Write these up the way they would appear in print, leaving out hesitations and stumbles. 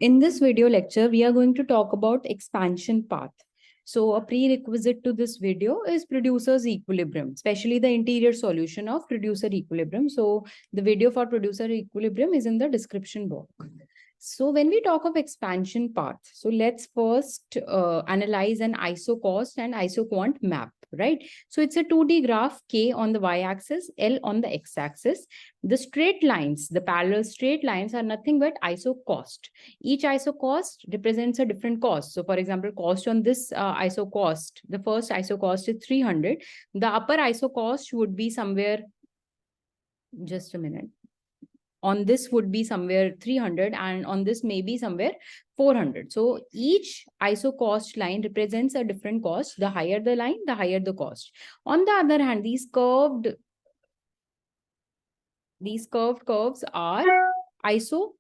In this video lecture, we are going to talk about expansion path. So a prerequisite to this video is producer's equilibrium, especially the interior solution of producer equilibrium. So the video for producer equilibrium is in the description box. So when we talk of expansion path, so let's first analyze an isocost and isoquant map, right? So it's a 2D graph, K on the y-axis, L on the x-axis. The straight lines, the parallel straight lines are nothing but isocost. Each isocost represents a different cost. So for example, cost on this isocost, the first isocost is 300. The upper isocost would be somewhere, just a minute. On this would be somewhere 300 and on this may be somewhere 400. So each isocost line represents a different cost. The higher the line, the higher the cost. On the other hand, these curved curves are isoquants.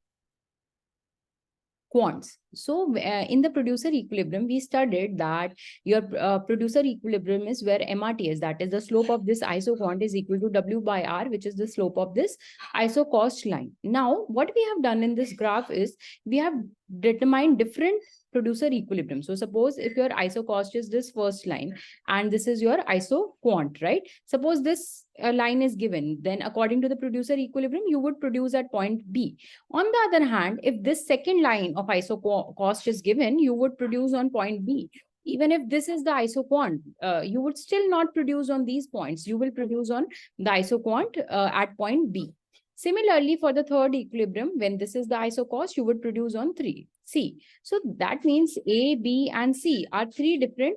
So in the producer equilibrium, we studied that your producer equilibrium is where MRTS, that is the slope of this isoquant, is equal to W by R, which is the slope of this isocost line. Now, what we have done in this graph is we have determined different producer equilibrium. So suppose if your isocost is this first line and this is your isoquant, right? Suppose this line is given, then according to the producer equilibrium, you would produce at point B. On the other hand, if this second line of isocost is given, you would produce on point B. Even if this is the isoquant, you would still not produce on these points. You will produce on the isoquant at point B. Similarly, for the third equilibrium, when this is the isocost, you would produce on 3C. So that means A, B, and C are three different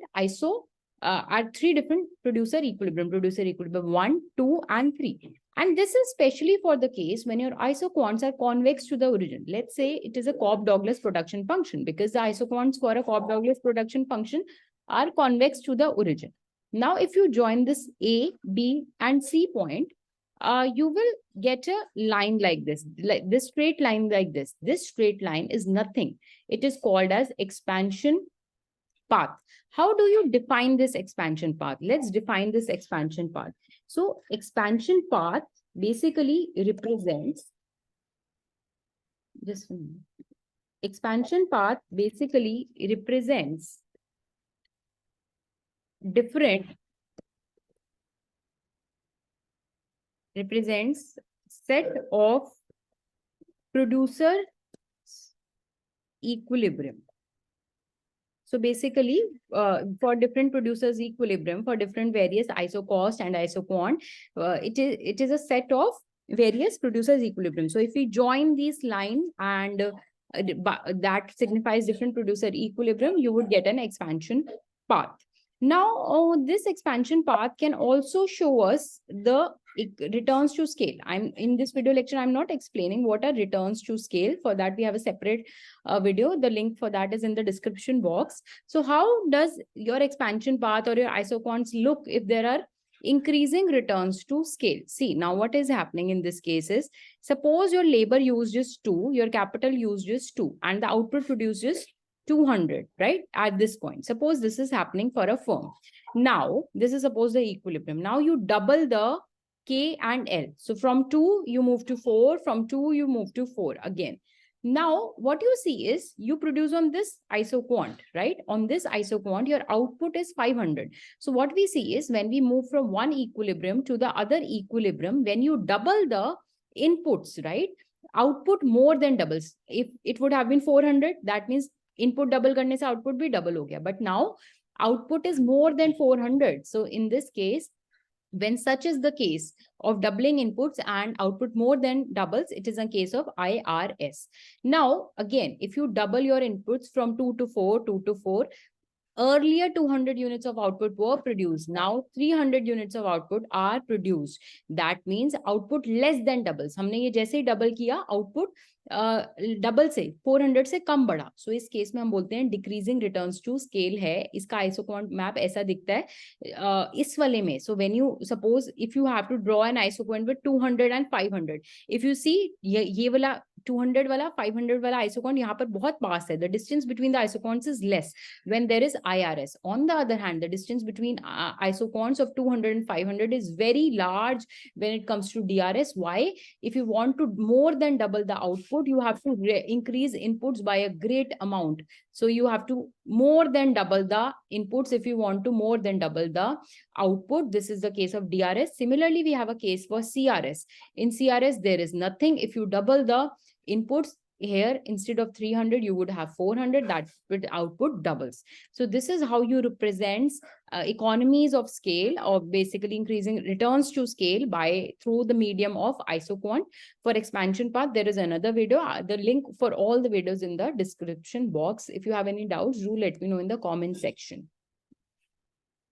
producer equilibrium 1, 2, and 3. And this is especially for the case when your isoquants are convex to the origin. Let's say it is a Cobb Douglas production function, because the isoquants for a Cobb Douglas production function are convex to the origin. Now, if you join this A, B, and C point, you will get a line like this straight line like this. This straight line is nothing. It is called as expansion path. How do you define this expansion path? Let's define this expansion path. So expansion path basically represents, expansion path basically represents set of producer equilibrium. So basically, for different producers equilibrium, for different various isocost and isoquant, it is a set of various producers equilibrium. So if we join these lines and that signifies different producer equilibrium, you would get an expansion path. Now, this expansion path can also show us the returns to scale. In this video lecture, I'm not explaining what are returns to scale. For that, we have a separate video. The link for that is in the description box. So how does your expansion path or your isoquants look if there are increasing returns to scale? See, now what is happening in this case is, suppose your labor used is 2, your capital used is 2, and the output produced is 200, right? At this point, suppose this is happening for a firm. Now, this is suppose the equilibrium. Now you double the K and L. So from 2, you move to 4. From 2, you move to 4 again. Now, what you see is you produce on this isoquant, right? On this isoquant, your output is 500. So what we see is when we move from one equilibrium to the other equilibrium, when you double the inputs, right? Output more than doubles. If it would have been 400, that means input double करने से output भी double हो गया. But now output is more than 400. So in this case, when such is the case of doubling inputs and output more than doubles, it is a case of IRS. Now, again, if you double your inputs from 2 to 4, earlier 200 units of output were produced. Now 300 units of output are produced. That means output less than doubles. हमने ये जैसे ही double किया, output double से 400 से कम बढ़ा. सो इस case में हम बोलते हैं डिक्रीजिंग रिटर्न्स टू स्केल है. इसका आइसोक्वांट मैप ऐसा दिखता है इस वाले में. So when you suppose if you have to draw an isoquant with 200 and 500, if you see ये वाला 200 वाला 500 वाला isoquant यहाँ पर बहुत पास है. The distance between the isoquants is less when there is IRS. On the other hand, the distance between isoquants of 200 and 500 is very large when it comes to DRS. Why? If you want to more than double the output, you have to increase inputs by a great amount. So you have to more than double the inputs if you want to more than double the output. This is the case of DRS. Similarly, we have a case for CRS. In CRS, there is nothing. If you double the inputs here, instead of 300, you would have 400. That output doubles. So this is how you represent economies of scale, or basically increasing returns to scale by through the medium of isoquant. For expansion part, there is another video. The link for all the videos in the description box. If you have any doubts, do let me know in the comment section.